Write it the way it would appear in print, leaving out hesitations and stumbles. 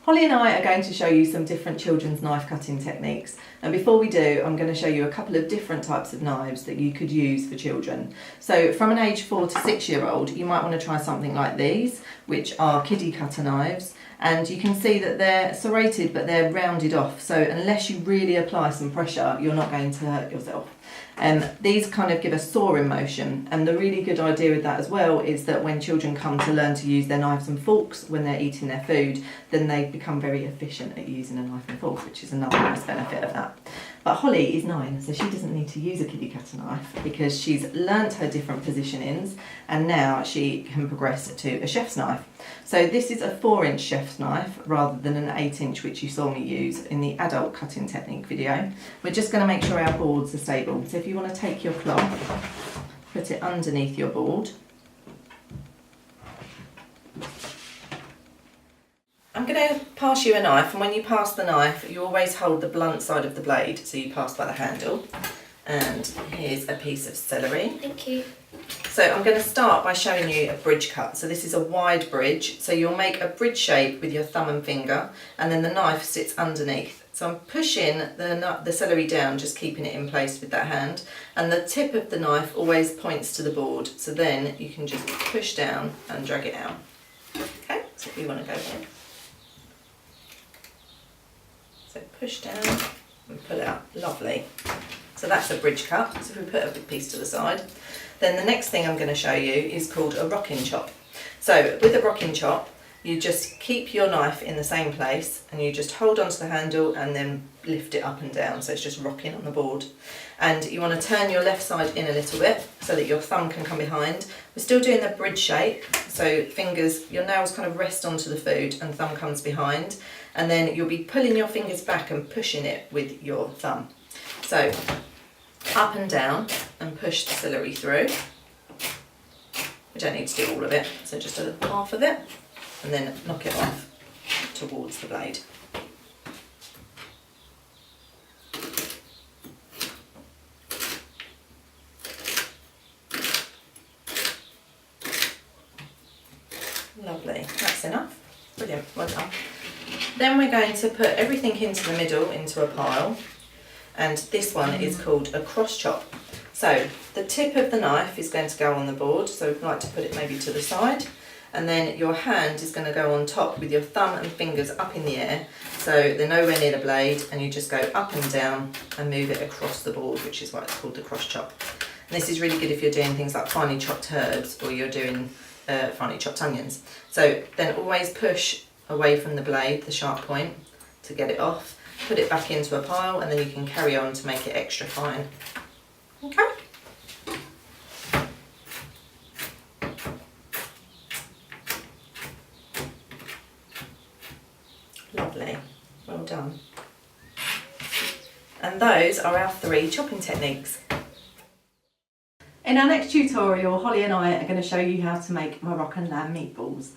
Holly and I are going to show you some different children's knife cutting techniques, and before we do I'm going to show you a couple of different types of knives that you could use for children. So from an age 4 to 6 year old you might want to try something like these, which are kiddie cutter knives, and you can see that they're serrated but they're rounded off, so unless you really apply some pressure you're not going to hurt yourself. These kind of give a sawing motion, and the really good idea with that as well is that when children come to learn to use their knives and forks when they're eating their food, then they become very efficient at using a knife and fork, which is another nice benefit of that. But Holly is 9, so she doesn't need to use a kiddie cutter knife because she's learnt her different positionings and now she can progress to a chef's knife. So this is a 4-inch chef's knife rather than an 8-inch which you saw me use in the adult cutting technique video. We're just going to make sure our boards are stable. So if you want to take your cloth, put it underneath your board. I'm going to pass you a knife, and when you pass the knife you always hold the blunt side of the blade, so you pass by the handle. And here's a piece of celery. Thank you. So I'm going to start by showing you a bridge cut. So this is a wide bridge, so you'll make a bridge shape with your thumb and finger, and then the knife sits underneath. So I'm pushing the celery down, just keeping it in place with that hand, and the tip of the knife always points to the board, so then you can just push down and drag it out. Okay, so if you want to go here. So push down and pull out, lovely. So that's a bridge cut, so if we put a big piece to the side. Then the next thing I'm going to show you is called a rocking chop. So with a rocking chop, you just keep your knife in the same place and you just hold onto the handle and then lift it up and down, so it's just rocking on the board. And you want to turn your left side in a little bit so that your thumb can come behind. We're still doing the bridge shape, so fingers, your nails kind of rest onto the food and thumb comes behind, and then you'll be pulling your fingers back and pushing it with your thumb. So up and down and push the celery through. We don't need to do all of it, so just a half of it, and then knock it off towards the blade. Lovely, that's enough. Brilliant, well done. Then we're going to put everything into the middle into a pile, and this one is called a cross chop. So the tip of the knife is going to go on the board, so we'd like to put it maybe to the side, and then your hand is going to go on top with your thumb and fingers up in the air, so they're nowhere near the blade, and you just go up and down and move it across the board, which is why it's called the cross chop. And this is really good if you're doing things like finely chopped herbs or you're doing finely chopped onions. So then always push away from the blade, the sharp point, to get it off, put it back into a pile, and then you can carry on to make it extra fine. Okay. Lovely, well done. And those are our 3 chopping techniques. In our next tutorial, Holly and I are going to show you how to make Moroccan lamb meatballs.